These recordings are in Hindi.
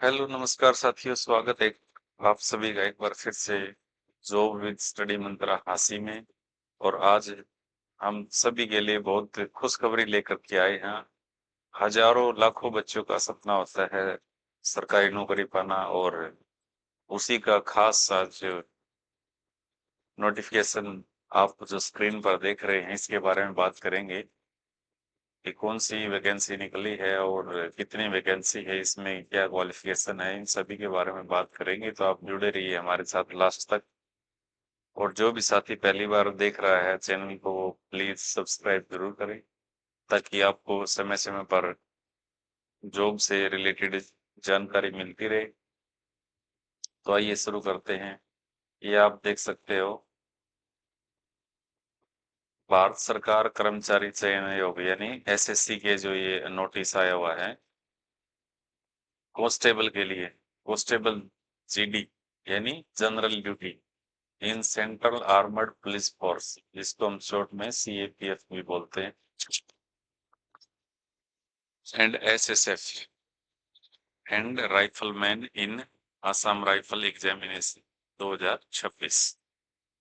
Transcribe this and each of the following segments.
हेलो नमस्कार साथियों, स्वागत है आप सभी का एक बार फिर से जॉब विद स्टडी मंत्रा हासी में। और आज हम सभी के लिए बहुत खुशखबरी लेकर के आए हैं। हजारों लाखों बच्चों का सपना होता है सरकारी नौकरी पाना, और उसी का खास आज नोटिफिकेशन आप जो स्क्रीन पर देख रहे हैं इसके बारे में बात करेंगे कि कौन सी वैकेंसी निकली है और कितनी वैकेंसी है, इसमें क्या क्वालिफिकेशन है, इन सभी के बारे में बात करेंगे। तो आप जुड़े रहिए हमारे साथ लास्ट तक। और जो भी साथी पहली बार देख रहा है चैनल को, वो प्लीज सब्सक्राइब जरूर करें ताकि आपको समय समय पर जॉब से रिलेटेड जानकारी मिलती रहे। तो आइए शुरू करते हैं। ये आप देख सकते हो, भारत सरकार कर्मचारी चयन आयोग यानी एसएससी के जो ये नोटिस आया हुआ है कांस्टेबल के लिए, कांस्टेबल जीडी यानी general duty in central armoured police force, जिसको हम शॉर्ट में सीएपीएफ भी बोलते हैं, and SSF and rifleman in Assam rifle examination 2026।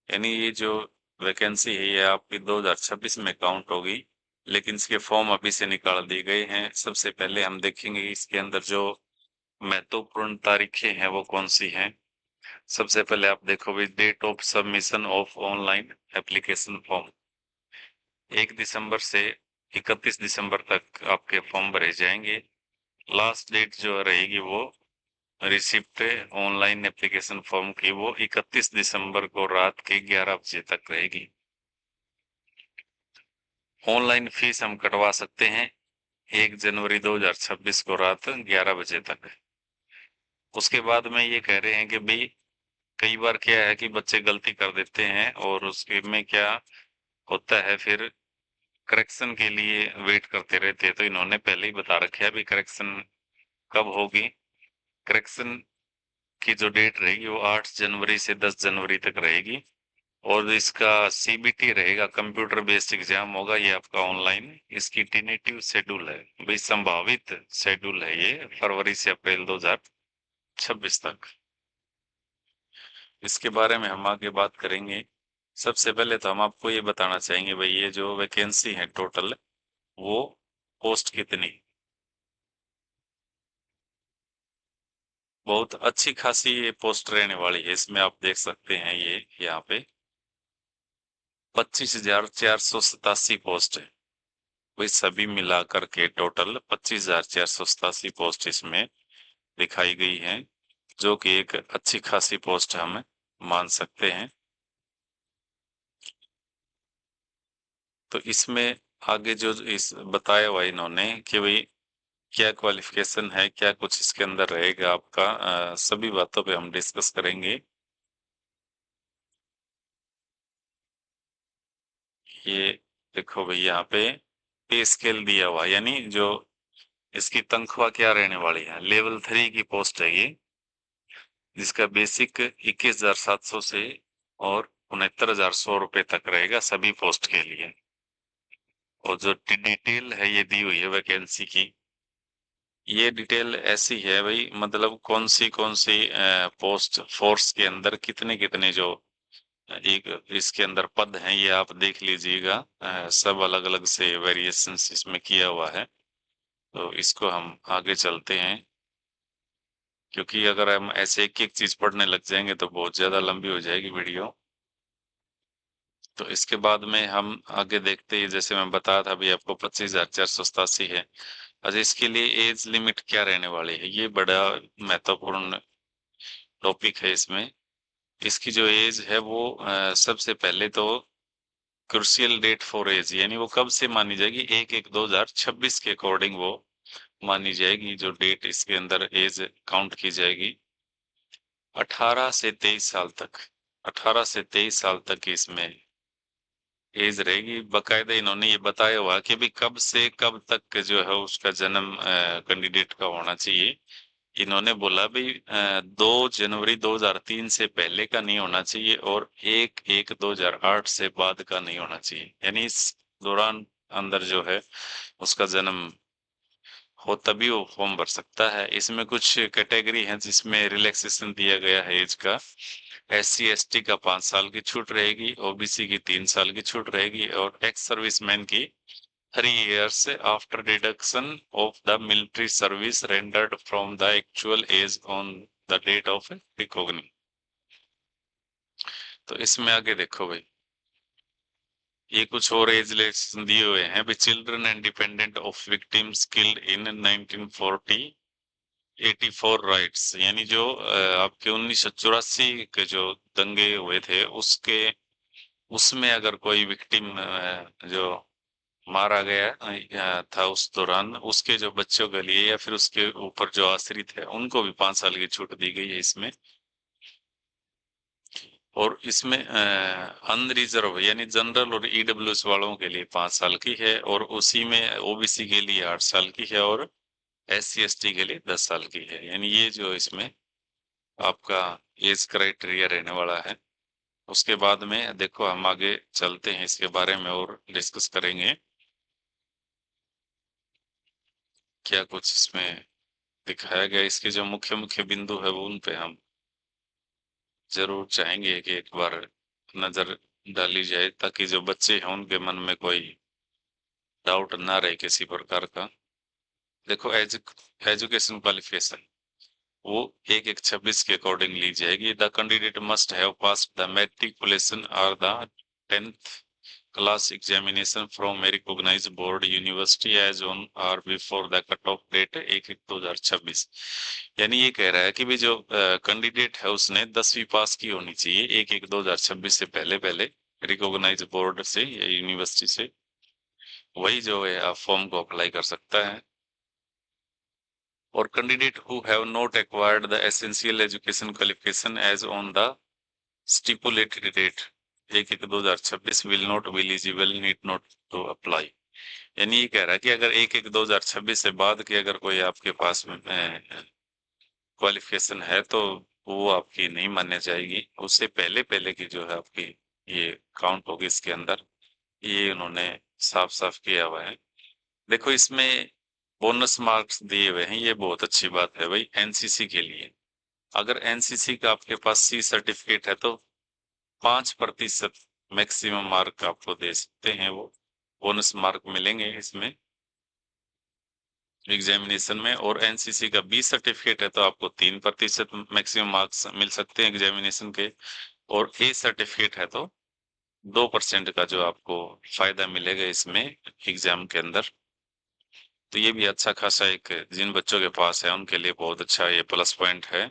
यानी ये जो वैकेंसी है ये आपकी 2026 में काउंट होगी, लेकिन इसके फॉर्म अभी से निकाल दिए गए हैं। सबसे पहले हम देखेंगे इसके अंदर जो महत्वपूर्ण तारीखें हैं वो कौन सी हैं। सबसे पहले आप देखो भी, date of submission of online application form 1 दिसंबर से 31 दिसंबर तक आपके फॉर्म भरे जाएंगे। लास्ट डेट जो रहेगी वो रिसिप्ट ऑनलाइन एप्लीकेशन फॉर्म की, वो 31 दिसंबर को रात के 11 बजे तक रहेगी। ऑनलाइन फीस हम कटवा सकते हैं 1 जनवरी 2026 को रात 11 बजे तक। उसके बाद में ये कह रहे हैं कि भाई कई बार क्या है कि बच्चे गलती कर देते हैं और उसके में क्या होता है, फिर करेक्शन के लिए वेट करते रहते हैं। तो इन्होंने पहले ही बता रखा है अभी करेक्शन कब होगी। करेक्शन की जो डेट रहेगी वो 8 जनवरी से 10 जनवरी तक रहेगी, और इसका सीबीटी रहेगा, कंप्यूटर बेस्ड एग्जाम होगा ये आपका ऑनलाइन। इसकी टेनेटिव शेड्यूल है भाई, संभावित शेड्यूल है ये फरवरी से अप्रैल 2026 तक। इसके बारे में हम आगे बात करेंगे। सबसे पहले तो हम आपको ये बताना चाहेंगे भाई, ये जो वैकेंसी है टोटल, वो पोस्ट कितनी, बहुत अच्छी खासी ये पोस्ट रहने वाली है। इसमें आप देख सकते हैं ये यहाँ पे 25,487 पोस्ट है भाई, सभी मिलाकर के टोटल 25,487 पोस्ट इसमें दिखाई गई है, जो कि एक अच्छी खासी पोस्ट हम मान सकते हैं। तो इसमें आगे जो इस बताया हुआ इन्होंने कि भाई क्या क्वालिफिकेशन है, क्या कुछ इसके अंदर रहेगा आपका, सभी बातों पे हम डिस्कस करेंगे। ये देखो भाई यहाँ पे पे स्केल दिया हुआ, यानी जो इसकी तनख्वाह क्या रहने वाली है। लेवल 3 की पोस्ट है ये, जिसका बेसिक 21,700 से और 69,100 रुपए तक रहेगा सभी पोस्ट के लिए। और जो डिटेल है ये दी हुई है वैकेंसी की, ये डिटेल ऐसी है भाई, मतलब कौन सी पोस्ट फोर्स के अंदर कितने कितने जो एक इसके अंदर पद हैं ये आप देख लीजिएगा। सब अलग अलग से वेरिएशंस इसमें किया हुआ है। तो इसको हम आगे चलते हैं, क्योंकि अगर हम ऐसे एक एक चीज पढ़ने लग जाएंगे तो बहुत ज्यादा लंबी हो जाएगी वीडियो। तो इसके बाद में हम आगे देखते हैं, जैसे मैं बताया था अभी आपको 25,487 है। अच्छा, इसके लिए एज लिमिट क्या रहने वाली है, ये बड़ा महत्वपूर्ण टॉपिक है इसमें। इसकी जो एज है वो सबसे पहले तो क्रुशियल डेट फॉर एज, यानी वो कब से मानी जाएगी, 1/1/2026 के अकॉर्डिंग वो मानी जाएगी। जो डेट इसके अंदर एज काउंट की जाएगी 18 से 23 साल तक, 18 से 23 साल तक की इसमें एज रहेगी। बकायदा इन्होंने ये बताया हुआ कि भी कब से कब तक जो है उसका जन्म कैंडिडेट का होना चाहिए। इन्होंने बोला भी 2 जनवरी 2003 से पहले का नहीं होना चाहिए, और 1/1/2008 से बाद का नहीं होना चाहिए, यानी इस दौरान अंदर जो है उसका जन्म हो तभी वो फॉर्म भर सकता है। इसमें कुछ कैटेगरी है जिसमें रिलैक्सेशन दिया गया है एज का। SC ST का 5 साल की छूट रहेगी, OBC की 3 साल की छूट रहेगी और एक्स सर्विसमैन की 3 years after deduction of the military service rendered from the actual age on the date of recognition। तो इसमें आगे देखो भाई, ये कुछ और एज रिलैक्सेशन दिए हुए हैं भाई। Children and dependent of victims killed in 1940 84 rights, यानी जो आपके 1984 के जो दंगे हुए थे उसके, उसमें अगर कोई विक्टिम जो मारा गया था उस दौरान, उसके जो बच्चों के लिए या फिर उसके ऊपर जो आश्रित है उनको भी 5 साल की छूट दी गई है इसमें। और इसमें अनरिजर्व यानी जनरल और EWS वालों के लिए 5 साल की है, और उसी में OBC के लिए 8 साल की है और SC ST के लिए 10 साल की है। यानी ये जो इसमें आपका एज क्राइटेरिया रहने वाला है। उसके बाद में देखो हम आगे चलते हैं, इसके बारे में और डिस्कस करेंगे क्या कुछ इसमें दिखाया गया। इसके जो मुख्य मुख्य बिंदु है वो उन पे हम जरूर चाहेंगे कि एक बार नजर डाली जाए, ताकि जो बच्चे हैं उनके मन में कोई डाउट ना रहे किसी प्रकार का। देखो एजुकेशन क्वालिफिकेशन वो 1/1/26 के अकॉर्डिंग ली जाएगी। The candidate must have passed the matriculation और the 10th class examination from a recognised board university as on और before the cut off date 1/1/2026। यानी ये कह रहा है कि भी जो कैंडिडेट है उसने 10वीं पास की होनी चाहिए 1/1/2026 से पहले पहले, रिकॉग्नाइज बोर्ड से या यूनिवर्सिटी से। वही जो है आप फॉर्म को अप्लाई कर सकता है। और candidate who have not acquired the essential education qualification as on the stipulated date 1/1/2026 will not be eligible, need not to apply. यानी ये कह रहा है कि अगर 1/1/2026 से बाद की अगर कोई आपके पास में क्वालिफिकेशन है तो वो आपकी नहीं मान्य जाएगी। उससे पहले पहले की जो है आपकी ये काउंट होगी इसके अंदर। ये उन्होंने साफ साफ किया हुआ है। देखो इसमें बोनस मार्क्स दिए हुए हैं, ये बहुत अच्छी बात है भाई NCC के लिए। अगर NCC का आपके पास C सर्टिफिकेट है तो 5% मैक्सिमम मार्क आपको दे सकते हैं, वो बोनस मार्क मिलेंगे इसमें एग्जामिनेशन में। और NCC का B सर्टिफिकेट है तो आपको 3% मैक्सिमम मार्क्स मिल सकते हैं एग्जामिनेशन के। और A सर्टिफिकेट है तो 2% का जो आपको फायदा मिलेगा इसमें एग्जाम के अंदर। तो ये भी अच्छा खासा एक, जिन बच्चों के पास है उनके लिए बहुत अच्छा ये प्लस पॉइंट है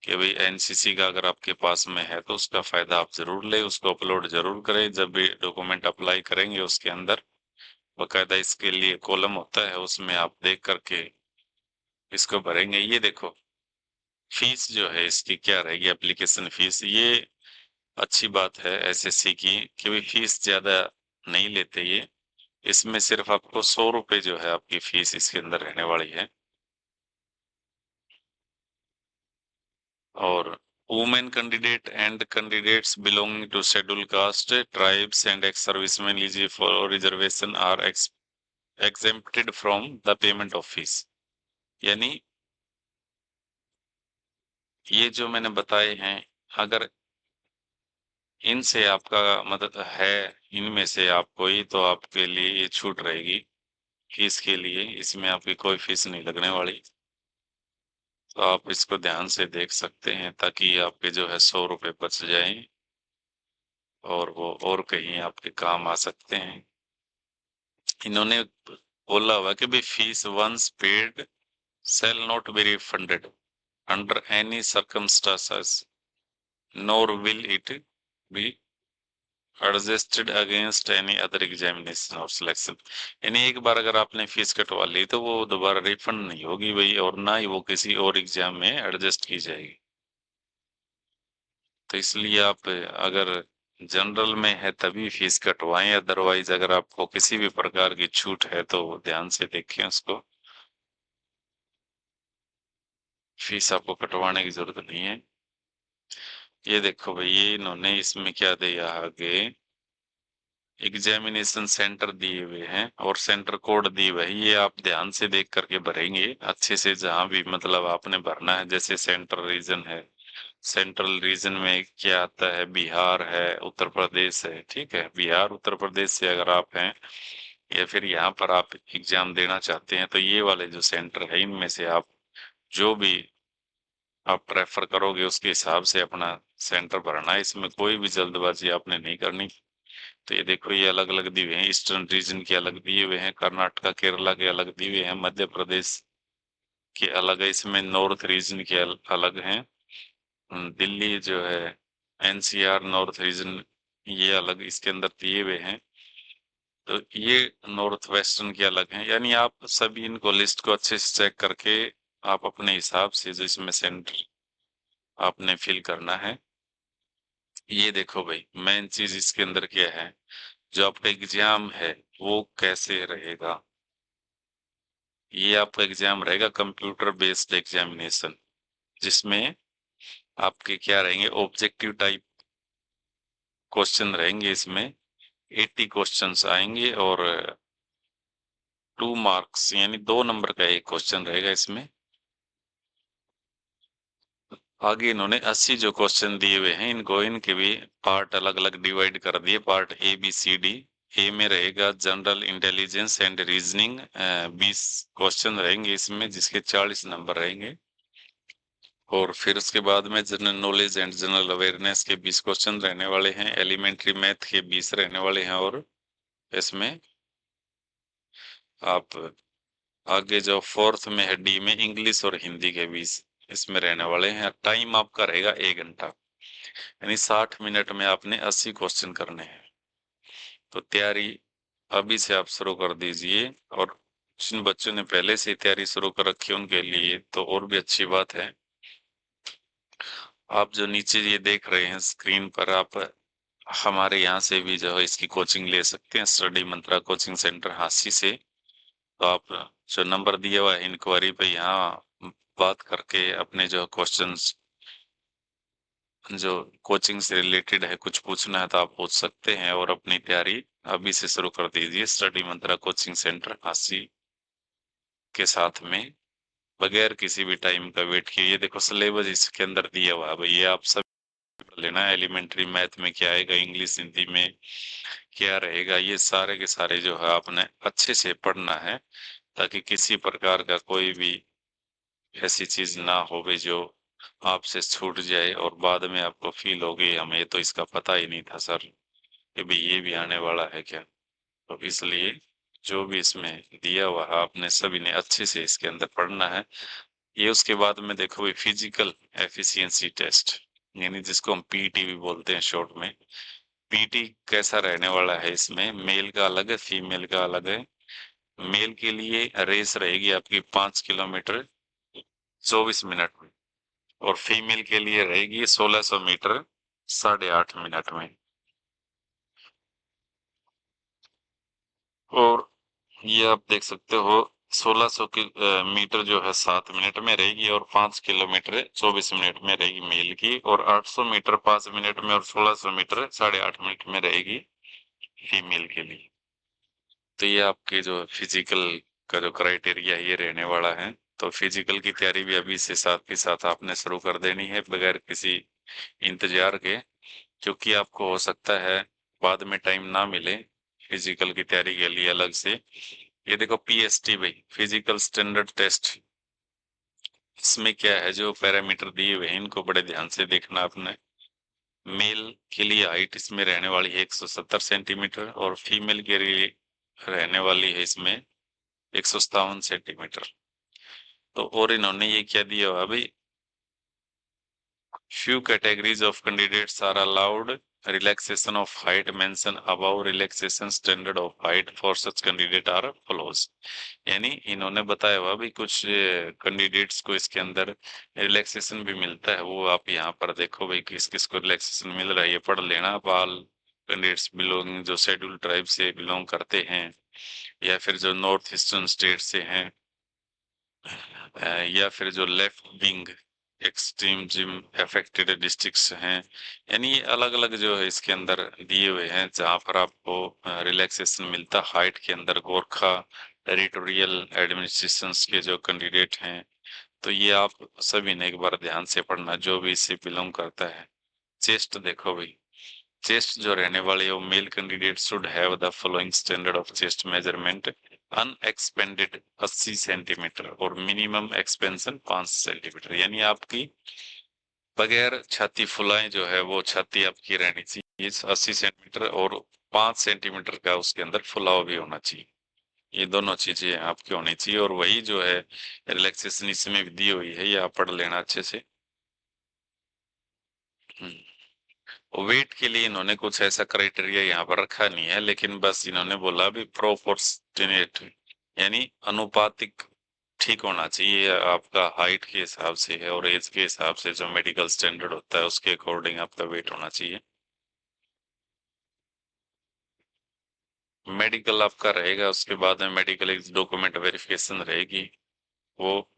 कि भाई NCC का अगर आपके पास में है तो उसका फायदा आप जरूर लें, उसको अपलोड जरूर करें। जब भी डॉक्यूमेंट अप्लाई करेंगे उसके अंदर बकायदा इसके लिए कॉलम होता है, उसमें आप देख करके इसको भरेंगे। ये देखो फीस जो है इसकी क्या रहेगी, एप्लीकेशन फीस। ये अच्छी बात है SSC की कि भाई फीस ज्यादा नहीं लेते ये। इसमें सिर्फ आपको 100 रुपए जो है आपकी फीस इसके अंदर रहने वाली है। और women candidate and candidates belonging to schedule caste tribes and ex serviceman eligible for reservation are exempted from the payment of fees. यानी ये जो मैंने बताए हैं, अगर इनसे आपका मदद है, इनमें से आप कोई, तो आपके लिए ये छूट रहेगी फीस के लिए। इसमें आपकी कोई फीस नहीं लगने वाली। तो आप इसको ध्यान से देख सकते हैं ताकि आपके जो है 100 रुपए बच जाएं और वो और कहीं आपके काम आ सकते हैं। इन्होंने बोला हुआ कि भाई fees once paid shall not be refunded under any circumstances nor will it be adjusted against any other examination or selection। यानी एक बार अगर आपने फीस कटवा ली तो वो दोबारा रिफंड नहीं होगी भाई, और ना ही वो किसी और एग्जाम में एडजस्ट की जाएगी। तो इसलिए आप अगर जनरल में है तभी फीस कटवाएं, अदरवाइज अगर आपको किसी भी प्रकार की छूट है तो ध्यान से देखें उसको। फीस आपको कटवाने की जरूरत नहीं है। ये देखो भाई, ये इन्होंने इसमें क्या दिया आगे, एग्जामिनेशन सेंटर दिए हुए हैं और सेंटर कोड दिए हुए हैं, ये आप ध्यान से देख करके भरेंगे अच्छे से, जहां भी मतलब आपने भरना है। जैसे सेंट्रल रीजन है, सेंट्रल रीजन में क्या आता है, बिहार है, उत्तर प्रदेश है, ठीक है। बिहार उत्तर प्रदेश से अगर आप हैं या फिर यहाँ पर आप एग्जाम देना चाहते हैं, तो ये वाले जो सेंटर है इनमें से आप जो भी आप प्रेफर करोगे उसके हिसाब से अपना सेंटर भरना है। इसमें कोई भी जल्दबाजी आपने नहीं करनी। तो ये देखो, ये अलग अलग दिए हुए हैं, ईस्टर्न रीजन के अलग दिए हुए हैं, कर्नाटका केरला के अलग दिए हुए हैं, मध्य प्रदेश के अलग है, इसमें नॉर्थ रीजन के अलग हैं। दिल्ली जो है, एनसीआर नॉर्थ रीजन, ये अलग इसके अंदर दिए हुए हैं। तो ये नॉर्थ वेस्टर्न के अलग हैं। यानी आप सभी इनको लिस्ट को अच्छे से चेक करके आप अपने हिसाब से जो इसमें सेंटर आपने फिल करना है। ये देखो भाई, मेन चीज इसके अंदर क्या है, जो आपका एग्जाम है वो कैसे रहेगा। ये आपका एग्जाम रहेगा कंप्यूटर बेस्ड एग्जामिनेशन, जिसमें आपके क्या रहेंगे, ऑब्जेक्टिव टाइप क्वेश्चन रहेंगे। इसमें 80 क्वेश्चंस आएंगे और 2 मार्क्स यानी 2 नंबर का एक क्वेश्चन रहेगा इसमें। आगे इन्होंने 80 जो क्वेश्चन दिए हुए हैं, इनको इनके भी पार्ट अलग अलग डिवाइड कर दिए, part A B C D। ए में रहेगा general intelligence and reasoning, 20 question रहेंगे इसमें, जिसके 40 नंबर रहेंगे। और फिर उसके बाद में general knowledge and general awareness के 20 क्वेश्चन रहने वाले हैं, एलिमेंट्री मैथ के 20 रहने वाले हैं, और इसमें आप आगे जो फोर्थ में है डी में, इंग्लिश और हिंदी के 20 इसमें रहने वाले हैं। टाइम आपका रहेगा 1 घंटा, यानी 60 मिनट में आपने 80 क्वेश्चन करने हैं। तो तैयारी अभी से आप शुरू कर दीजिए, और जिन बच्चों ने पहले से तैयारी शुरू कर रखी है उनके लिए तो और भी अच्छी बात है। आप जो नीचे ये देख रहे हैं स्क्रीन पर, आप हमारे यहाँ से भी जो है इसकी कोचिंग ले सकते हैं, स्टडी मंत्रा कोचिंग सेंटर हांसी से। तो आप जो नंबर दिया हुआ है इंक्वायरी पे, यहाँ बात करके अपने जो क्वेश्चंस जो कोचिंग से रिलेटेड है, कुछ पूछना है तो आप पूछ सकते हैं, और अपनी तैयारी अभी से शुरू कर दीजिए स्टडी मंत्रा कोचिंग सेंटर हांसी के साथ में, बगैर किसी भी टाइम का वेट किए। ये देखो सिलेबस इसके अंदर दिया हुआ है भाई, ये आप सब लेना है। एलिमेंट्री मैथ में क्या आएगा, इंग्लिश हिंदी में क्या रहेगा, ये सारे के सारे जो है आपने अच्छे से पढ़ना है, ताकि किसी प्रकार का कोई भी ऐसी चीज ना हो भी जो आपसे छूट जाए और बाद में आपको फील होगी हमें तो इसका पता ही नहीं था सर कि भाई ये भी आने वाला है क्या। तो इसलिए जो भी इसमें दिया हुआ है आपने सभी ने अच्छे से इसके अंदर पढ़ना है। ये उसके बाद में देखो भाई, फिजिकल एफिशिएंसी टेस्ट, यानी जिसको हम पीटी भी बोलते हैं शॉर्ट में। पीटी कैसा रहने वाला है, इसमें मेल का अलग है, फीमेल का अलग है। मेल के लिए रेस रहेगी आपकी 5 किलोमीटर 24 मिनट में, और फीमेल के लिए रहेगी 1600 मीटर 8.5 मिनट में। और ये आप देख सकते हो 1600 मीटर जो है 7 मिनट में रहेगी, और 5 किलोमीटर 24 मिनट में रहेगी मेल की, और 800 मीटर 5 मिनट में, और 1600 मीटर 8.5 मिनट में रहेगी फीमेल के लिए। तो ये आपके जो फिजिकल का जो क्राइटेरिया ये रहने वाला है। तो फिजिकल की तैयारी भी अभी से साथ के साथ आपने शुरू कर देनी है, बगैर किसी इंतजार के, क्योंकि आपको हो सकता है बाद में टाइम ना मिले फिजिकल की तैयारी के लिए अलग से। ये देखो पीएसटी भाई, फिजिकल स्टैंडर्ड टेस्ट, इसमें क्या है, जो पैरामीटर दिए हुए हैं इनको बड़े ध्यान से देखना आपने। मेल के लिए हाइट इसमें रहने वाली है 170 सेंटीमीटर, और फीमेल के लिए रहने वाली है इसमें 157 सेंटीमीटर। तो और इन्होंने ये क्या दिया हुआ भाई, few categories of candidates are allowed relaxation of height, mention above relaxation standard of height for such candidate are follows। यानी इन्होंने बताया हुआ भी कुछ कैंडिडेट्स को इसके अंदर रिलैक्सेशन भी मिलता है, वो आप यहाँ पर देखो भाई किस किस को रिलैक्सेशन मिल रहा है, ये पढ़ लेना। बाल कैंडिडेट्स बिलोंग जो शेड्यूल ट्राइब से बिलोंग करते हैं, या फिर जो नॉर्थ ईस्टर्न स्टेट से हैं, या फिर जो left wing extreme gym affected districts हैं, यानी अलग अलग जो है इसके अंदर दिए हुए हैं जहां पर आपको रिलैक्सेशन मिलता है। हाइट के अंदर गोरखा टेरिटोरियल एडमिनिस्ट्रेशंस के जो कैंडिडेट हैं, तो ये आप सभी ने एक बार ध्यान से पढ़ना जो भी इससे बिलोंग करता है। चेस्ट देखो भाई, चेस्ट जो रहने वाली है वो male candidate should have the following standard of chest measurement unexpanded 80 centimetre और मिनिमम एक्सपेंशन 5 सेंटीमीटर, यानी आपकी बगैर छाती फुलाएं जो है वो छाती आपकी रहनी चाहिए 80 सेंटीमीटर और 5 सेंटीमीटर का उसके अंदर फुलाव भी होना चाहिए। ये दोनों चीजें आपकी होनी चाहिए और वही जो है रिलैक्सेशन इसमें भी दी हुई है, ये आप पढ़ लेना अच्छे से। वेट के लिए इन्होंने कुछ ऐसा क्राइटेरिया यहाँ पर रखा नहीं है, लेकिन बस इन्होंने बोला भी प्रोपोर्शनेट, यानी अनुपातिक ठीक होना चाहिए, आपका हाइट के हिसाब से है और एज के हिसाब से जो मेडिकल स्टैंडर्ड होता है उसके अकॉर्डिंग आपका वेट होना चाहिए। मेडिकल आपका रहेगा, उसके बाद में मेडिकल एक डॉक्यूमेंट वेरिफिकेशन रहेगी, वो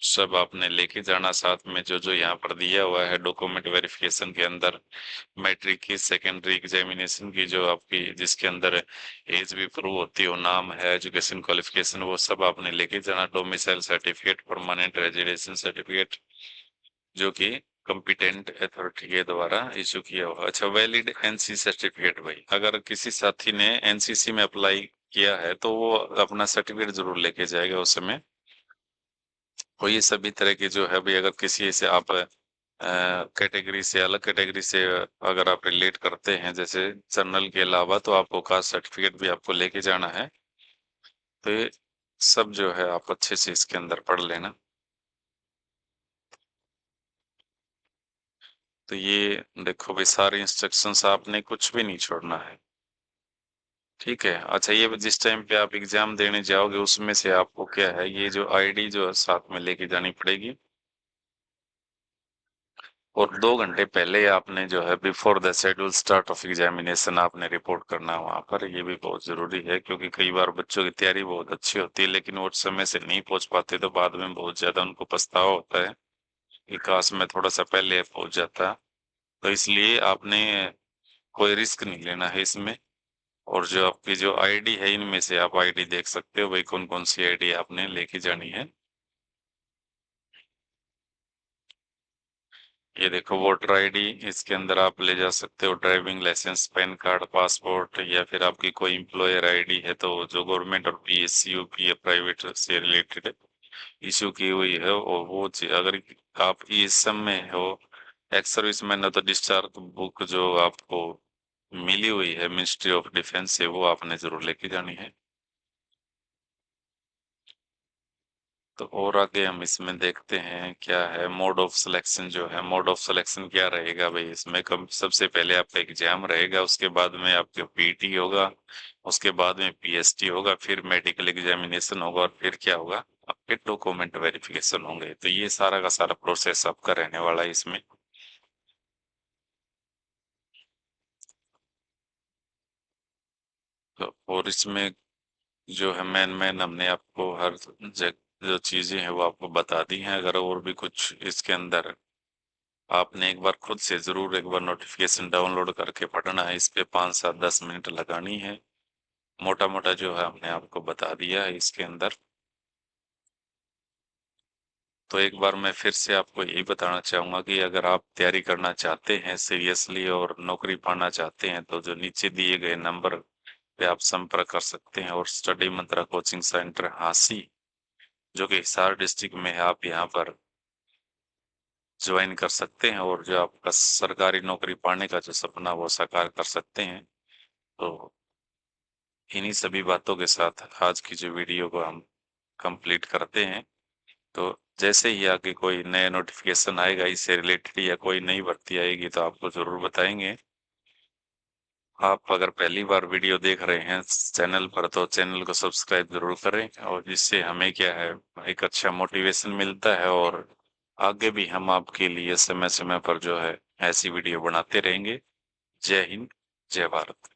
सब आपने लेके जाना साथ में। जो जो यहाँ पर दिया हुआ है डॉक्यूमेंट वेरिफिकेशन के अंदर, मैट्रिक की सेकेंडरी एग्जामिनेशन की जो आपकी जिसके अंदर एज भी प्रूव होती हो, नाम है, एजुकेशन क्वालिफिकेशन, वो सब आपने लेके जाना। Domicile certificate, permanent residential certificate जो कि कॉम्पिटेंट अथॉरिटी के द्वारा इशू किया हुआ। अच्छा, वैलिड एनसी सर्टिफिकेट भाई, अगर किसी साथी ने एनसीसी में अप्लाई किया है तो वो अपना सर्टिफिकेट जरूर लेके जाएगा उस समय। और ये सभी तरह की जो है भाई, अगर किसी से आप कैटेगरी से अलग कैटेगरी से अगर आप रिलेट करते हैं जैसे जनरल के अलावा, तो आपको कास्ट सर्टिफिकेट भी आपको लेके जाना है। तो ये सब जो है आप अच्छे से इसके अंदर पढ़ लेना। तो ये देखो भाई, सारे इंस्ट्रक्शंस आपने कुछ भी नहीं छोड़ना है, ठीक है। अच्छा, ये जिस टाइम पे आप एग्जाम देने जाओगे उसमें से आपको क्या है, ये जो आईडी जो है साथ में लेके जानी पड़ेगी, और 2 घंटे पहले आपने जो है before the schedule start of examination आपने रिपोर्ट करना है वहां पर। ये भी बहुत जरूरी है क्योंकि कई बार बच्चों की तैयारी बहुत अच्छी होती है लेकिन वो समय से नहीं पहुंच पाते, तो बाद में बहुत ज्यादा उनको पछतावा होता है कि काश मैं थोड़ा सा पहले पहुंच जाता। तो इसलिए आपने कोई रिस्क नहीं लेना है इसमें। और जो आपकी जो आईडी है, इनमें से आप आईडी देख सकते हो भाई कौन कौन सी आईडी आपने लेके जानी है। ये देखो, वोटर आईडी, इसके अंदर आप ले जा सकते हो driving licence, PAN card, passport, या फिर आपकी कोई एम्प्लॉयर आईडी है तो जो गवर्नमेंट और पीएसयू की या प्राइवेट से रिलेटेड इशू की हुई है, और वो अगर आप इस सब में हो एक्स सर्विस मैन हो तो डिस्चार्ज बुक जो आपको मिली हुई है मिनिस्ट्री ऑफ डिफेंस से, वो आपने जरूर लेके जानी है। तो और आगे हम इसमें देखते हैं क्या है मोड ऑफ सिलेक्शन। जो है मोड ऑफ सिलेक्शन क्या रहेगा भाई, इसमें कम सबसे पहले आपका एग्जाम रहेगा, उसके बाद में आपका पीटी होगा, उसके बाद में पीएसटी होगा, फिर मेडिकल एग्जामिनेशन होगा और फिर क्या होगा, आपके डॉक्यूमेंट वेरिफिकेशन होंगे। तो ये सारा का सारा प्रोसेस आपका रहने वाला है इसमें। तो और इसमें जो है मेन मेन हमने आपको हर जगह जो चीजें हैं वो आपको बता दी हैं। अगर और भी कुछ इसके अंदर आपने एक बार खुद से जरूर एक बार नोटिफिकेशन डाउनलोड करके पढ़ना है, इस पे 5 7 10 मिनट लगानी है। मोटा मोटा जो है हमने आपको बता दिया है इसके अंदर। तो एक बार मैं फिर से आपको यही बताना चाहूंगा कि अगर आप तैयारी करना चाहते हैं सीरियसली और नौकरी पाना चाहते हैं तो जो नीचे दिए गए नंबर पे आप संपर्क कर सकते हैं। और स्टडी मंत्रा कोचिंग सेंटर हांसी जो कि हिसार डिस्ट्रिक्ट में है, आप यहाँ पर ज्वाइन कर सकते हैं और जो आपका सरकारी नौकरी पाने का जो सपना वो साकार कर सकते हैं। तो इन्हीं सभी बातों के साथ आज की जो वीडियो को हम कंप्लीट करते हैं। तो जैसे ही आगे कोई नया नोटिफिकेशन आएगा इससे रिलेटेड या कोई नई भर्ती आएगी तो आपको जरूर बताएंगे। आप अगर पहली बार वीडियो देख रहे हैं चैनल पर तो चैनल को सब्सक्राइब जरूर करें, और जिससे हमें क्या है एक अच्छा मोटिवेशन मिलता है, और आगे भी हम आपके लिए समय समय पर जो है ऐसी वीडियो बनाते रहेंगे। जय हिंद, जय भारत।